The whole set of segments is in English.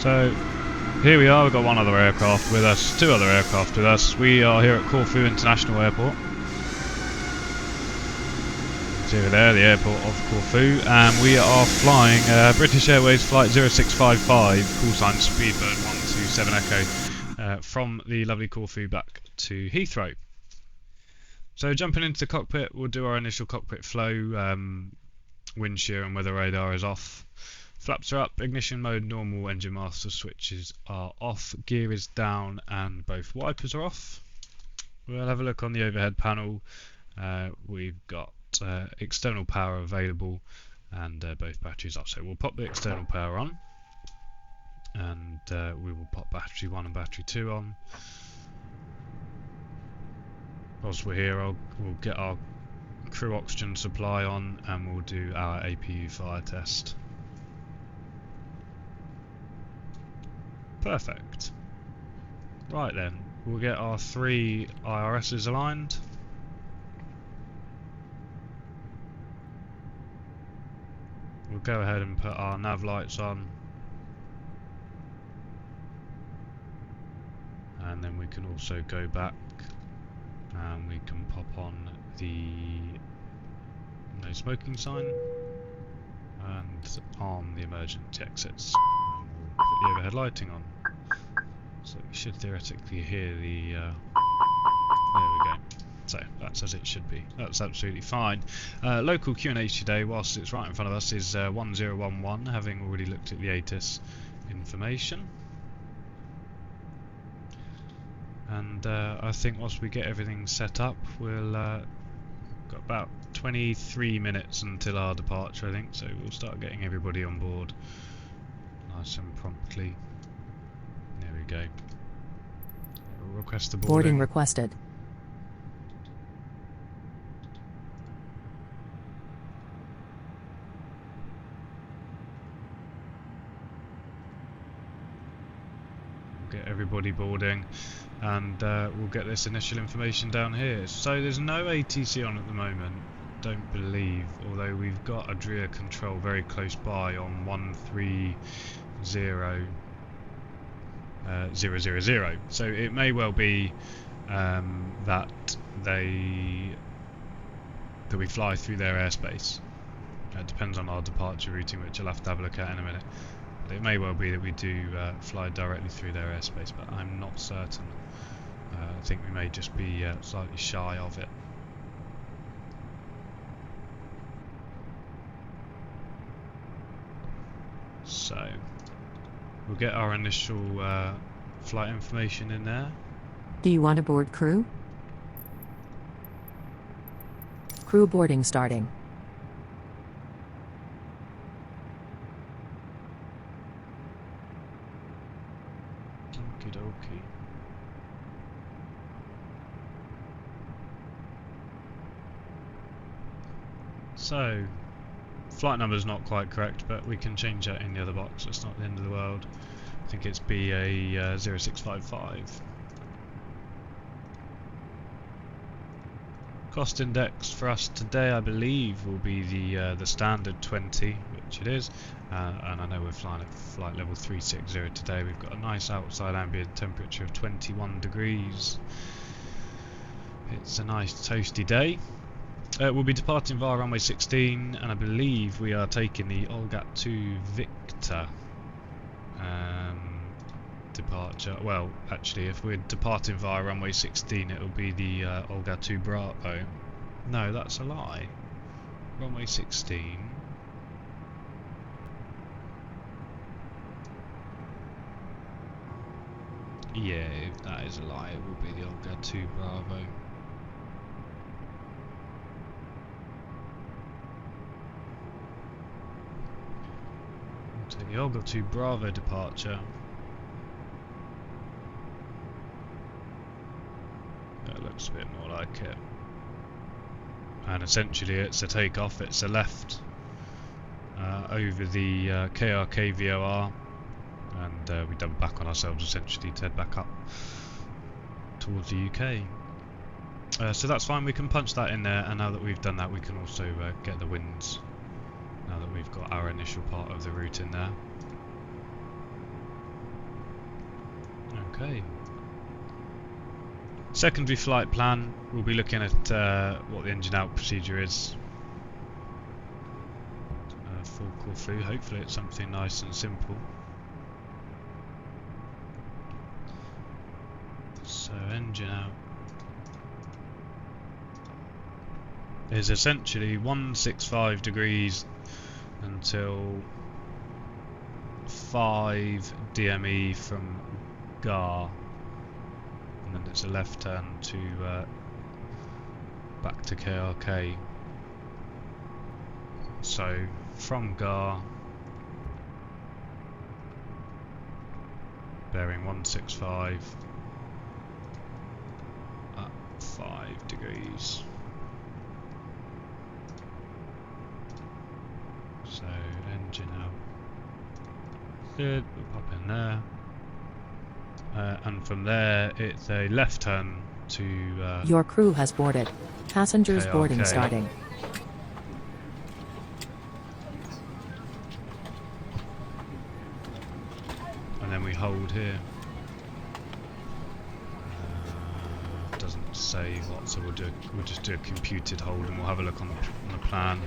So here we are, we've got one other aircraft with us, two other aircraft with us. We are here at Corfu International Airport. It's over there, the airport of Corfu, and we are flying British Airways flight 0655, call sign Speedbird 127 Echo, from the lovely Corfu back to Heathrow. So jumping into the cockpit, we'll do our initial cockpit flow. Wind shear and weather radar is off. Flaps are up, ignition mode normal, engine master switches are off, gear is down and both wipers are off. We'll have a look on the overhead panel. We've got external power available and both batteries off. So we'll pop the external power on and we will pop battery 1 and battery 2 on. Whilst we're here, we'll get our crew oxygen supply on and we'll do our APU fire test. Perfect. Right then, we'll get our 3 IRSs aligned. We'll go ahead and put our nav lights on. And then we can also go back and we can pop on the no smoking sign and arm the emergency exits. And we'll put the overhead lighting on. So we should theoretically hear the there we go. So that's as it should be. That's absolutely fine. Local QNH today, whilst it's right in front of us, is 1011, having already looked at the ATIS information. And I think once we get everything set up, we'll got about 23 minutes until our departure, I think, so we'll start getting everybody on board nice and promptly. There we go. We'll request the boarding requested. We'll get everybody boarding and we'll get this initial information down here. So there's no ATC on at the moment, don't believe, although we've got Adria control very close by on 130 000. So it may well be that we fly through their airspace. It depends on our departure routing, which I'll have to have a look at in a minute. But it may well be that we do fly directly through their airspace, but I'm not certain. I think we may just be slightly shy of it. So we'll get our initial flight information in there. Do you want to board crew? Crew boarding starting. Okie dokie. So, flight number's not quite correct, but we can change that in the other box. It's not the end of the world. I think it's BA 0655. Cost index for us today, I believe, will be the standard 20, which it is. And I know we're flying at flight level 360 today. We've got a nice outside ambient temperature of 21 degrees. It's a nice toasty day. We'll be departing via runway 16, and I believe we are taking the Olga 2 Victor departure. Well, actually, if we're departing via runway 16, it'll be the Olga 2 Bravo. No, that's a lie. Runway 16. Yeah, if that is a lie, it will be the Olga 2 Bravo. So the Olga 2 Bravo departure. That looks a bit more like it. And essentially it's a takeoff, it's a left over the KRK VOR, and we double back on ourselves essentially to head back up towards the UK. So that's fine, we can punch that in there, and now that we've done that we can also get the winds, now that we've got our initial part of the route in there. Okay. Secondary flight plan, we'll be looking at what the engine out procedure is for Corfu. Hopefully it's something nice and simple. So engine out is essentially 165 degrees until 5 DME from GAR, and then it's a left turn to back to KRK. So from GAR, bearing 165 at 5 degrees. So engine out. Good, we'll pop in there. And from there it's a left turn to Your crew has boarded. Passengers KRK. boarding starting. And then we hold here. Doesn't say what, so we'll just do a computed hold, and we'll have a look on the plan.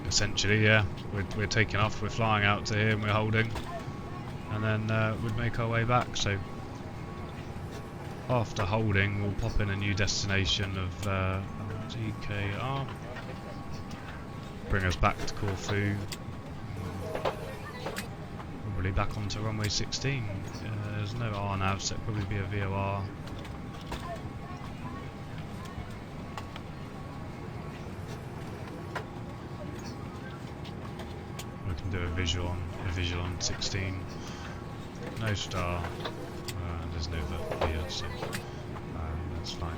Essentially, yeah, we're taking off, we're flying out to here and we're holding, and then we'd make our way back. So after holding, we'll pop in a new destination of GKR, bring us back to Corfu, probably back onto runway 16. There's no RNAV, so it'll probably be a VOR. Do a visual on 16. No star. There's no vertical here, so that's fine.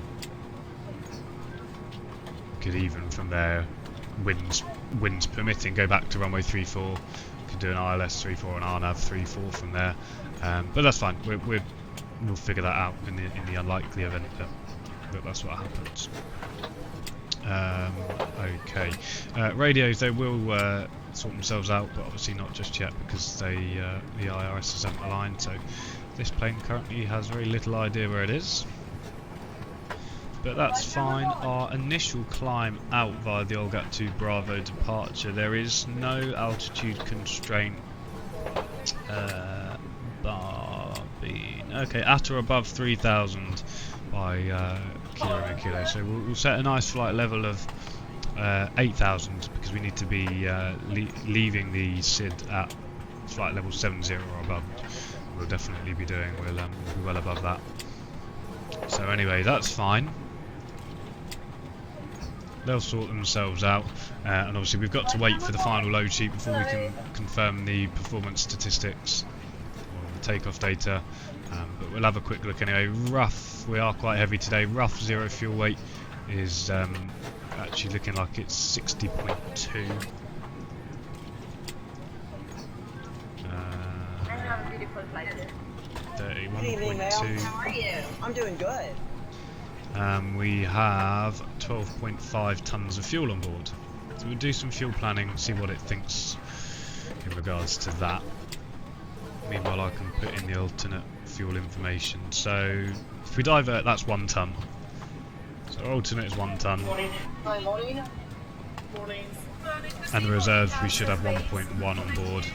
Could even from there, winds permitting, go back to runway 34. Could do an ILS 34 and RNAV 34 from there. But that's fine. We'll figure that out in the unlikely event that that's what happens. Okay. Radios, they will sort themselves out, but obviously not just yet because the IRS isn't aligned, so this plane currently has very little idea where it is. But that's fine. Our initial climb out via the Olgat 2 Bravo departure, there is no altitude constraint. Okay, at or above 3,000 by kilo. So we'll set a nice flight level of 8,000 because we need to be leaving the SID at flight level 70 or above. We'll definitely be doing. We'll be well above that. So anyway, that's fine. They'll sort themselves out, and obviously we've got to wait for the final load sheet before we can confirm the performance statistics or the takeoff data. But we'll have a quick look anyway. Rough, we are quite heavy today. Rough zero fuel weight is actually looking like it's 60.2. 31.2. How are you? I'm doing good. We have 12.5 tons of fuel on board. So we'll do some fuel planning and see what it thinks in regards to that. Meanwhile, I can put in the alternate fuel information. So if we divert, that's 1 ton. So our alternate is 1 ton. Morning. And the reserves, we should have 1.1 on board.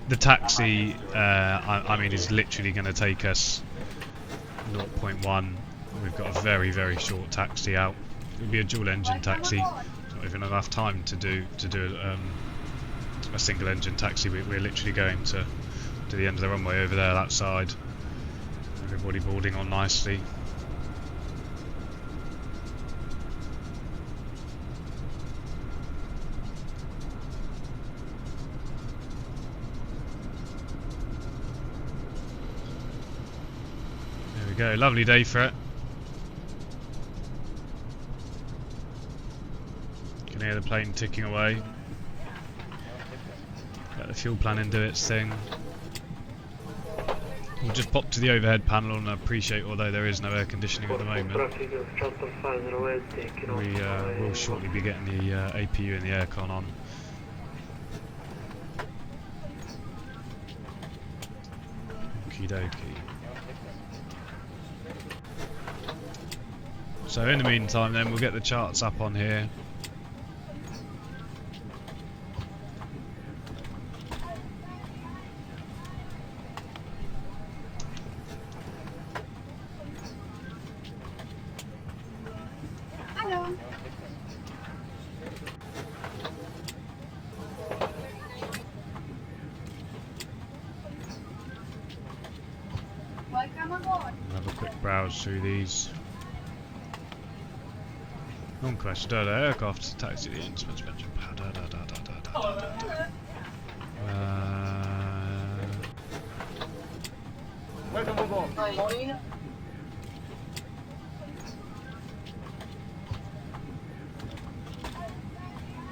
The taxi, I mean, is literally going to take us 0.1. We've got a very, very short taxi out. It'll be a dual engine taxi. It's not even enough time to do a single engine taxi. We're literally going to the end of the runway over there, that side. Everybody boarding on nicely. There we go, lovely day for it. You can hear the plane ticking away. Let the fuel plan do its thing. We'll just pop to the overhead panel, and I appreciate, although there is no air conditioning at the moment, we will shortly be getting the APU and the aircon on. Okie dokie. So in the meantime then, we'll get the charts up on here. Have a quick browse through these. Non-crash, aircraft taxi the instruments mentioned.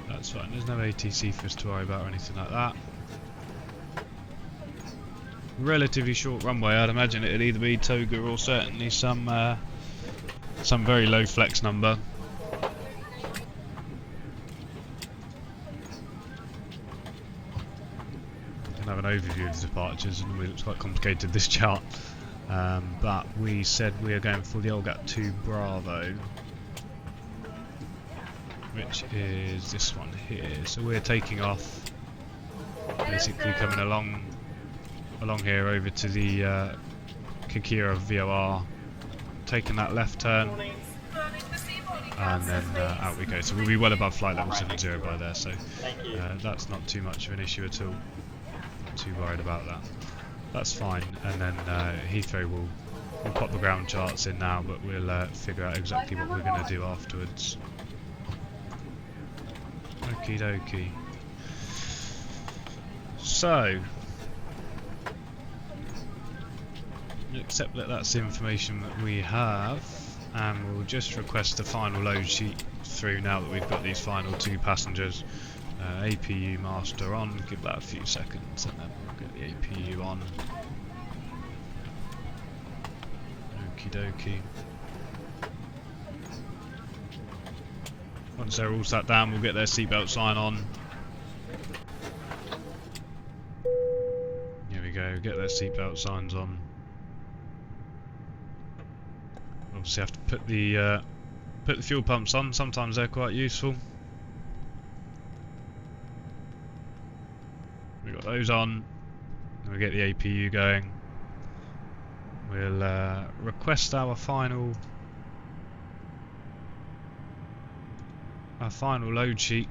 That's fine, there's no ATC for us to worry about or anything like that. Relatively short runway, I'd imagine it'd either be Toga or certainly some very low flex number. Can have an overview of the departures, and it looks quite complicated, this chart. But we said we are going for the Olgat 2 Bravo, which is this one here. So we're taking off, basically coming along here over to the Kikira VOR, taking that left turn, and then out we go. So we'll be well above flight level 70 by there, so that's not too much of an issue at all. Not too worried about that. That's fine. And then Heathrow will pop the ground charts in now, but we'll figure out exactly what we're going to do afterwards. Okie dokie. So, accept that that's the information that we have, and we'll just request the final load sheet through now that we've got these final 2 passengers. APU master on, give that a few seconds, and then we'll get the APU on. Okie dokie. Once they're all sat down, we'll get their seatbelt sign on. Here we go, get their seatbelt signs on. Obviously have to put the fuel pumps on, sometimes they're quite useful. We've got those on, and we get the APU going. We'll request our final load sheet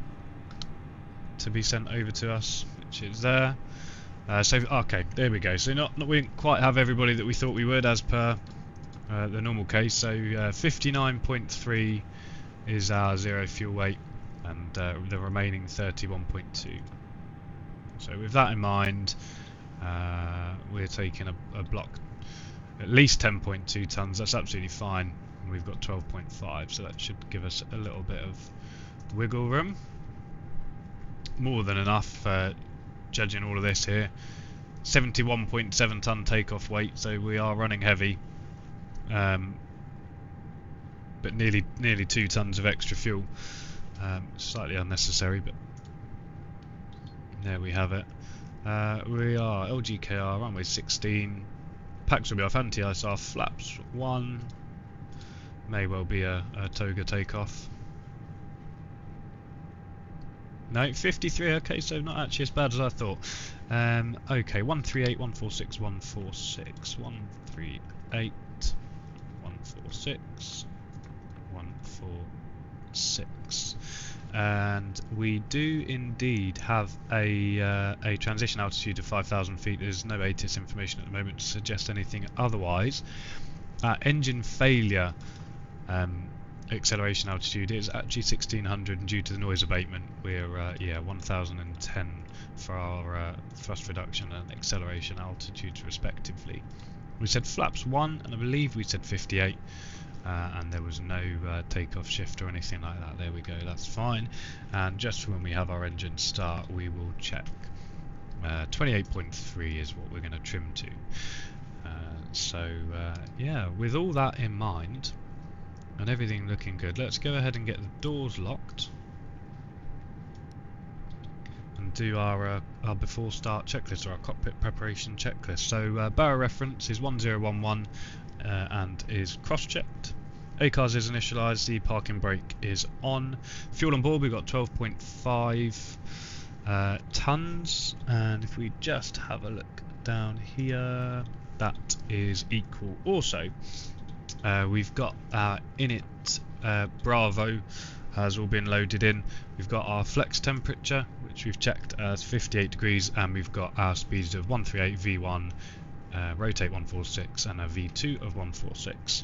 to be sent over to us, which is there. So okay, there we go. So we didn't quite have everybody that we thought we would as per the normal case. So 59.3 is our zero fuel weight, and the remaining 31.2. So with that in mind, we're taking a block at least 10.2 tons. That's absolutely fine. And we've got 12.5, so that should give us a little bit of wiggle room. More than enough, judging all of this here. 71.7 ton takeoff weight, so we are running heavy, but nearly 2 tons of extra fuel. Slightly unnecessary, but there we have it. We are LGKR, runway 16. Pax will be off, anti-ISR, flaps 1. May well be a Toga takeoff. No, 53, okay, so not actually as bad as I thought. Okay, 138, 146, 146, 138, 146, 146. And we do indeed have a transition altitude of 5,000 feet. There's no ATIS information at the moment to suggest anything otherwise. Engine failure acceleration altitude is actually 1600, and due to the noise abatement we're 1010 for our thrust reduction and acceleration altitudes respectively. We said flaps 1, and I believe we said 58. And there was no takeoff shift or anything like that. There we go, that's fine. And just when we have our engine start, we will check. 28.3 is what we're going to trim to. So yeah, with all that in mind and everything looking good, let's go ahead and get the doors locked and do our before start checklist, or our cockpit preparation checklist. So barrow reference is 1011 and is cross-checked. ACARS is initialised, the parking brake is on. Fuel on board, we've got 12.5 tons, and if we just have a look down here, that is equal also. We've got our init Bravo has all been loaded in. We've got our flex temperature, which we've checked as 58 degrees, and we've got our speeds of 138 V1, rotate 146, and a V2 of 146.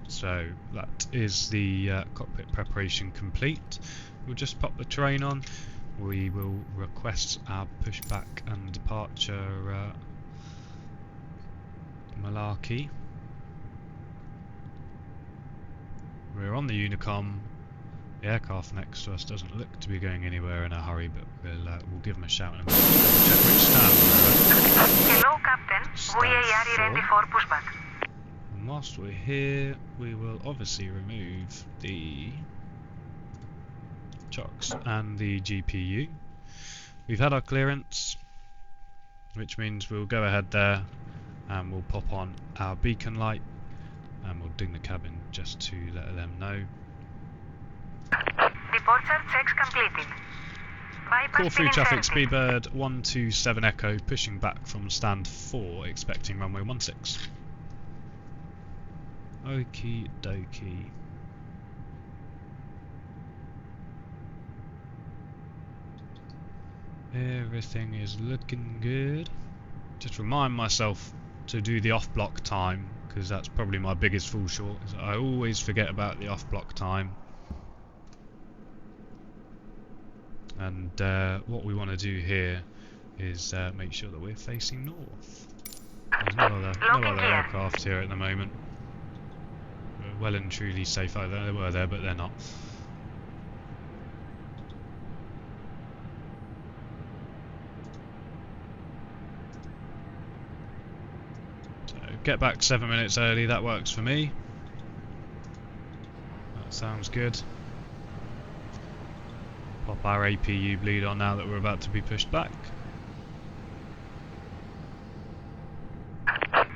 So that is the cockpit preparation complete. We'll just pop the terrain on. We will request our pushback and departure malarkey. We're on the Unicom. The aircraft next to us doesn't look to be going anywhere in a hurry, but we'll give them a shout and check which stand we're at. Hello, Captain. We are ready for pushback. And whilst we're here, we will obviously remove the chocks and the GPU. We've had our clearance, which means we'll go ahead there and we'll pop on our beacon light and we'll ding the cabin just to let them know. Departure checks completed. Corfu traffic Speedbird 127 Echo pushing back from stand 4, expecting runway 16. Okie dokie. Everything is looking good. Just remind myself to do the off-block time, because that's probably my biggest fall short. I always forget about the off-block time. And what we want to do here is make sure that we're facing north. There's no other aircraft here at the moment. We're well and truly safe. Either they were there, but they're not. So get back 7 minutes early. That works for me. That sounds good. Pop our APU bleed on now that we're about to be pushed back.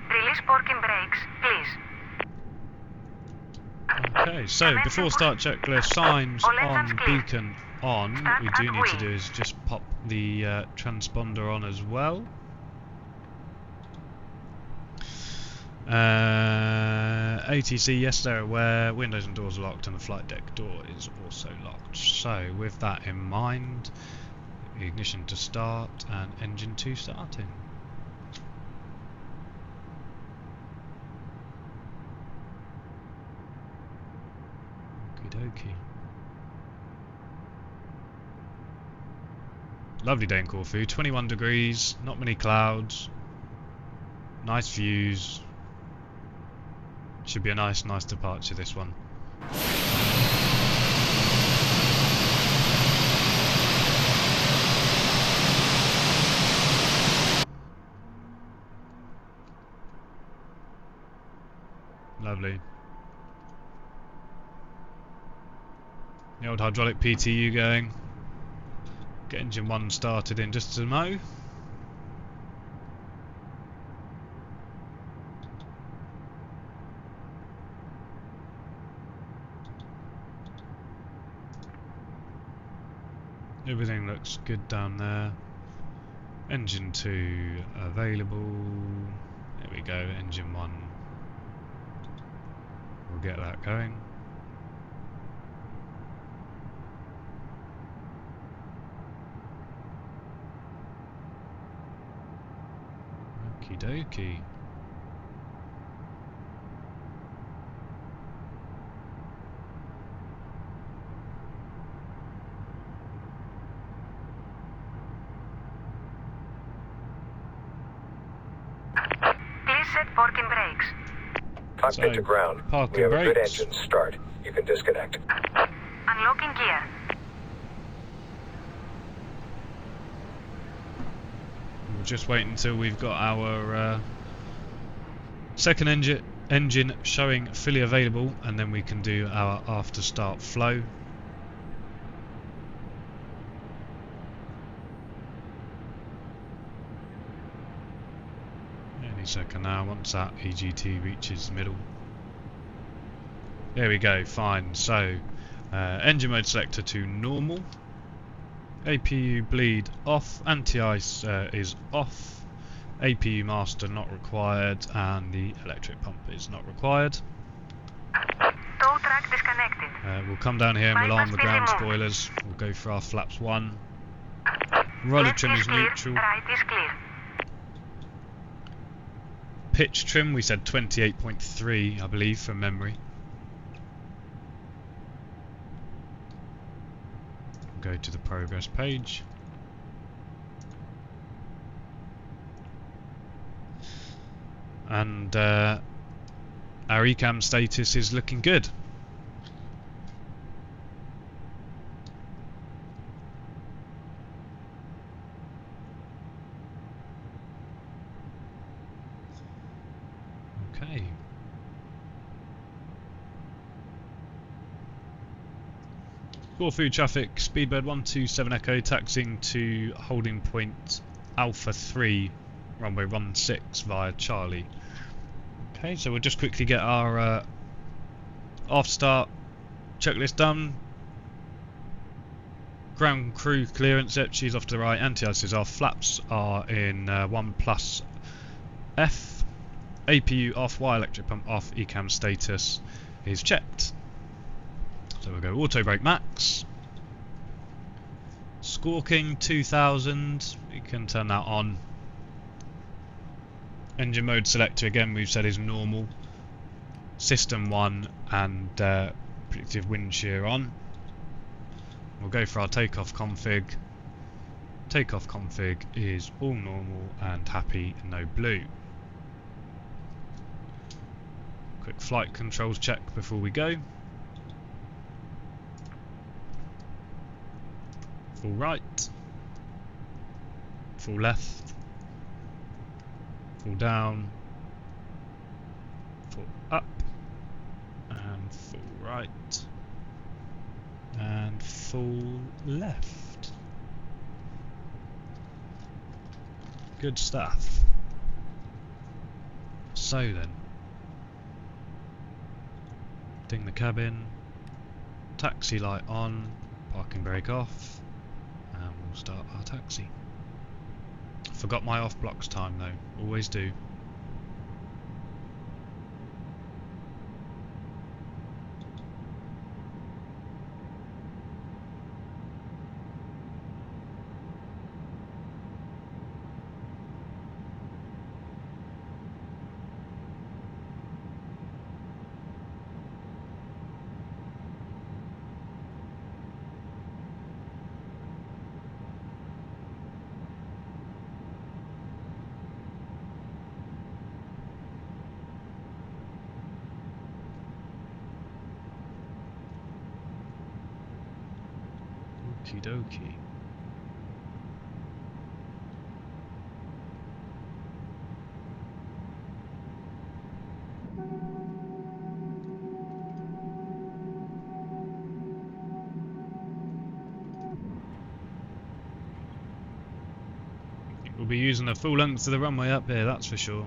Release parking brakes, please. Okay, so before start checklist, signs on, beacon on. What we do need to do is just pop the transponder on as well. ATC, yes, they're aware. Windows and doors are locked and the flight deck door is also locked. So with that in mind, ignition to start and engine 2 starting. Okie dokie. Lovely day in Corfu, 21 degrees, not many clouds, nice views. Should be a nice departure, this one. Lovely. The old hydraulic PTU going. Get engine 1 started in just a mo. Everything looks good down there. Engine 2 available. There we go, engine 1. We'll get that going. Okie dokie. Set parking brakes. Cockpit to ground. We have a good engine start. You can disconnect. Unlocking gear. We'll just wait until we've got our Second engine showing fully available, and then we can do our after start flow. Any second now, once that EGT reaches the middle. There we go, fine. So engine mode selector to normal, APU bleed off, anti-ice is off, APU master not required, and the electric pump is not required. Tow track disconnected. We'll come down here and we'll arm the ground Bypass spoilers. We'll go for our flaps 1. Rudder Left trim is clear, neutral. right is clear. Pitch trim, we said 28.3, I believe, from memory. Go to the progress page. And our ECAM status is looking good. Okay. Corfu traffic, speedbird 127 Echo, taxiing to holding point Alpha 3, runway 16 via Charlie. Okay, so we'll just quickly get our after start checklist done. Ground crew clearance, yep, she's off to the right. Anti-ice is off. Flaps are in 1+ F. APU off, Y electric pump off, ECAM status is checked. So we'll go auto brake max. Squawking 2000, we can turn that on. Engine mode selector again we've said is normal. System 1 and predictive wind shear on. We'll go for our takeoff config. Takeoff config is all normal and happy, no blue. Quick flight controls check before we go. Full right, full left, full down, full up, and full right, and full left. Good stuff. So then, ding the cabin, taxi light on, parking brake off, and we'll start our taxi. Forgot my off blocks time though, always do. Okie dokie. We'll be using the full length of the runway up here, that's for sure.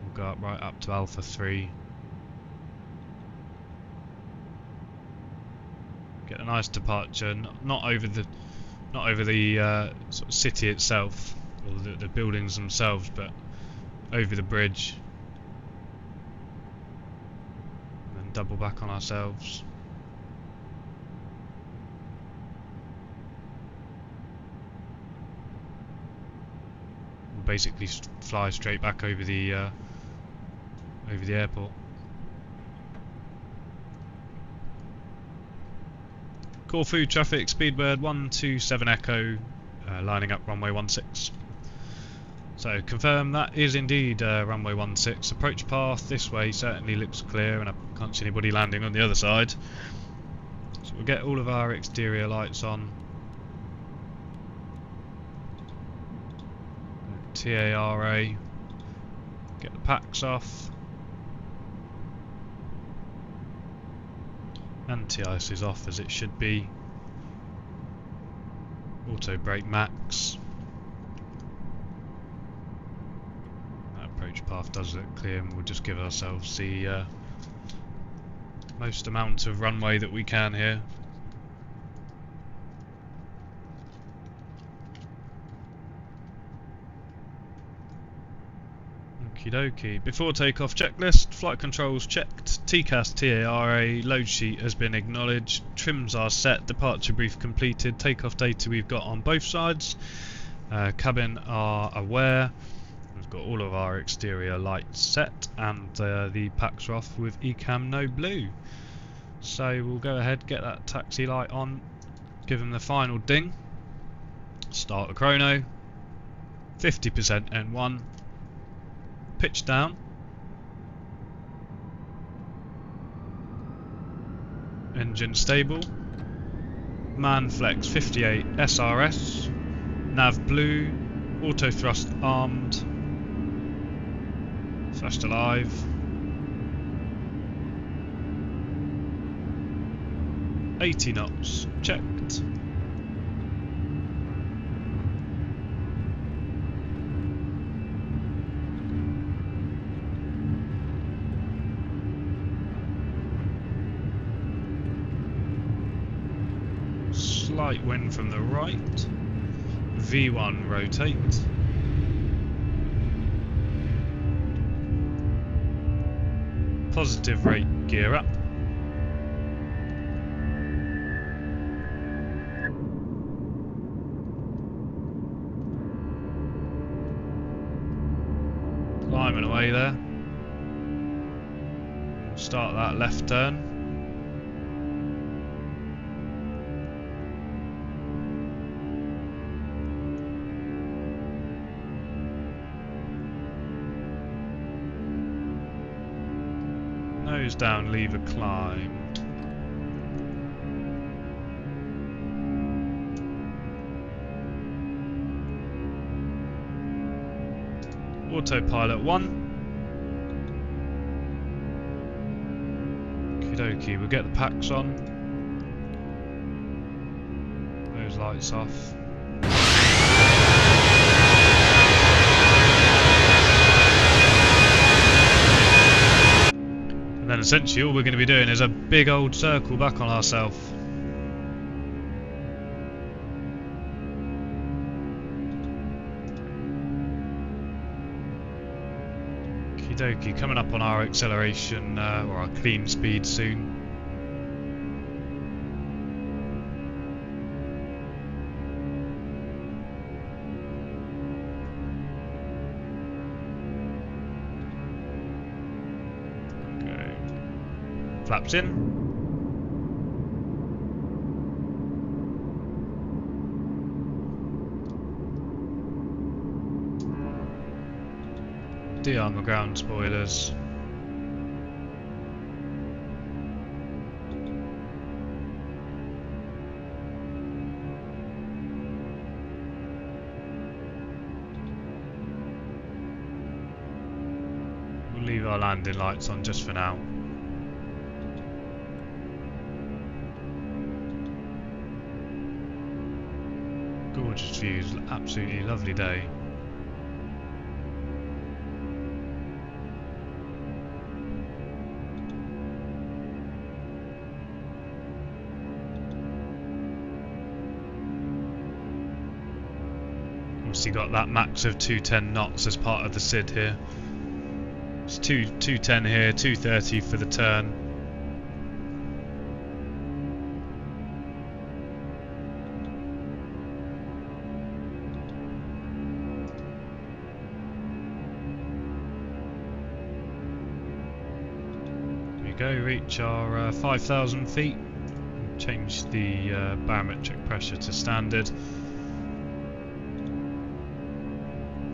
We'll go up right up to Alpha 3. Get a nice departure, not over the sort of city itself or the buildings themselves, but over the bridge, and then double back on ourselves. We'll basically fly straight back over the airport. Corfu traffic, speedbird 127 Echo, lining up runway 16. So confirm that is indeed runway 16. Approach path this way certainly looks clear, and I can't see anybody landing on the other side. So we'll get all of our exterior lights on. TARA, Get the packs off. Anti-ice is off as it should be. Auto brake max. That approach path does look clear, and we'll just give ourselves the most amount of runway that we can here. Okie dokie. Before takeoff checklist, flight controls checked, TCAS TARA, load sheet has been acknowledged, trims are set, departure brief completed, takeoff data we've got on both sides, cabin are aware, we've got all of our exterior lights set, and the packs are off with ECAM no blue. So we'll go ahead, get that taxi light on, give them the final ding, start the chrono, 50% N1, pitch down, engine stable, man flex 58 SRS, nav blue, auto thrust armed, thrust alive, $80 knots checked. Slight wind from the right. V1 rotate. Positive rate gear up. Climbing away there. We'll start that left turn. Nose down, lever climb. Autopilot 1. Okie dokie, we'll get the packs on. Those lights off. And then essentially all we're going to be doing is a big old circle back on ourselves. Okie dokie, coming up on our acceleration or our clean speed soon. Flaps in. De-arm the ground spoilers. We'll leave our landing lights on just for now. Gorgeous views, absolutely lovely day. Obviously got that max of 210 knots as part of the SID here. It's 210 here, 230 for the turn. Go, reach our 5,000 feet, change the barometric pressure to standard,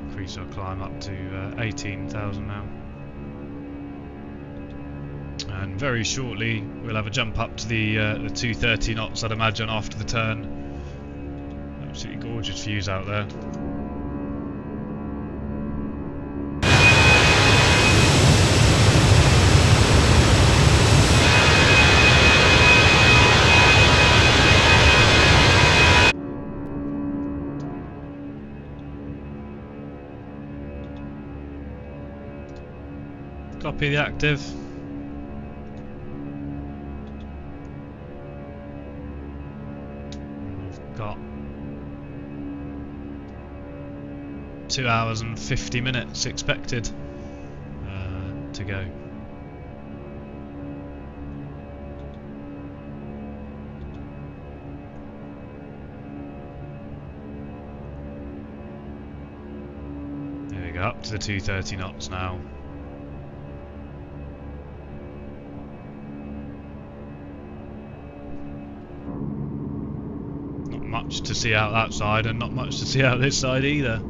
increase our climb up to 18,000 now, and very shortly we'll have a jump up to the 230 knots, I'd imagine, after the turn. Absolutely gorgeous views out there. copy the active. We've got 2 hours and 50 minutes expected to go. There we go, up to the 230 knots now. Not much to see out that side, and not much to see out this side either.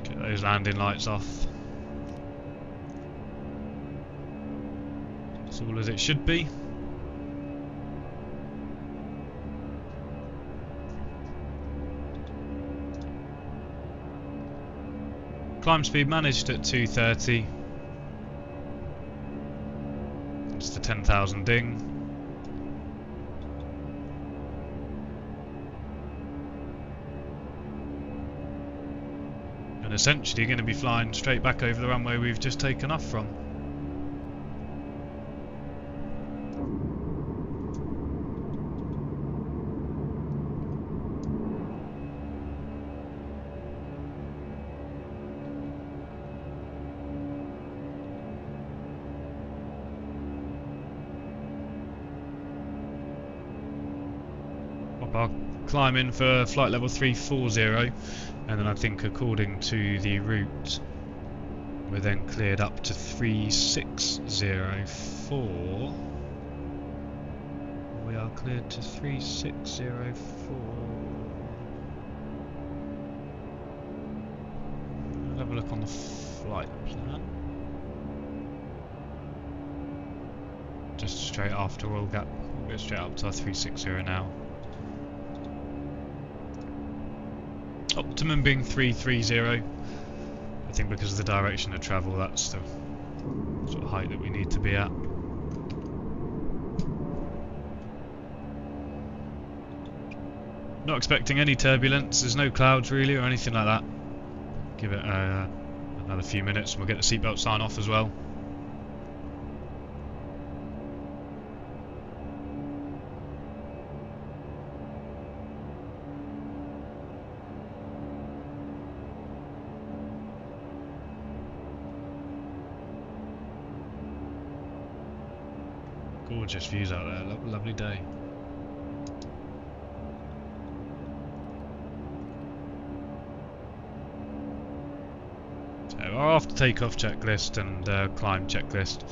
Get those landing lights off. It's all as it should be. Climb speed managed at 230. It's the 10,000 ding. And essentially going to be flying straight back over the runway we've just taken off from. I'll climb in for flight level 340, and then I think according to the route we're then cleared up to 3604. We are cleared to 3604. I'll have a look on the flight plan. Just straight after we'll go straight up to our 360 now. Optimum being 330. I think because of the direction of travel, that's the sort of height that we need to be at. Not expecting any turbulence. There's no clouds really or anything like that. Give it another few minutes and we'll get the seatbelt sign off as well. Gorgeous views out there, lovely day. So our after takeoff checklist and climb checklist.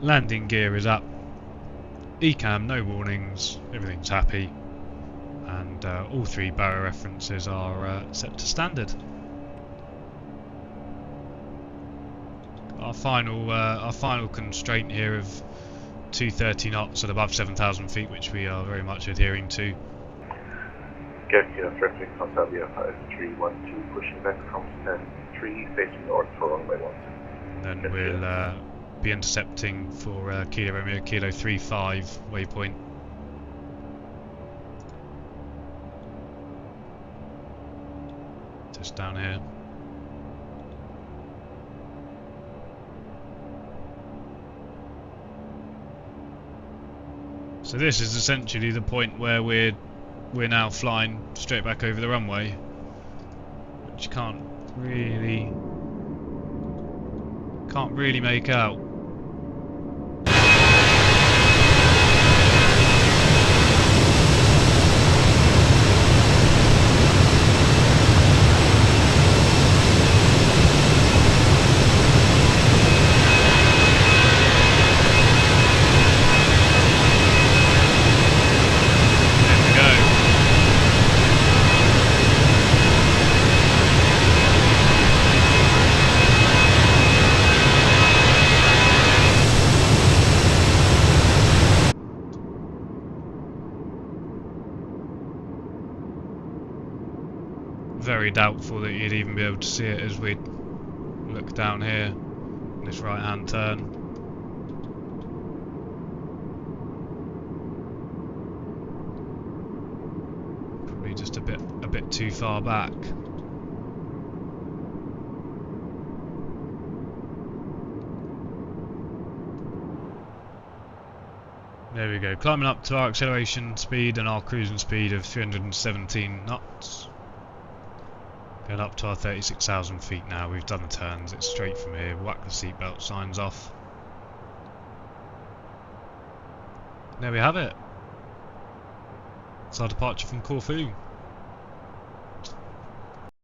Landing gear is up. ECAM, no warnings, everything's happy. And all three barrow references are set to standard. Our final constraint here of 230 knots at above 7,000 feet, which we are very much adhering to. Get traffic on Airbus A320, pushing back from stand 3, facing north for runway 1. Then we'll be intercepting for Kilo Romeo Kilo 35 waypoint. Just down here. So this is essentially the point where we're now flying straight back over the runway, which can't really make out. Very doubtful that you'd even be able to see it as we look down here, this right hand turn. maybe just a bit too far back. There we go, climbing up to our acceleration speed and our cruising speed of 317 knots. Going up to our 36,000 feet now. We've done the turns, it's straight from here. Whack the seatbelt signs off. There we have it. It's our departure from Corfu.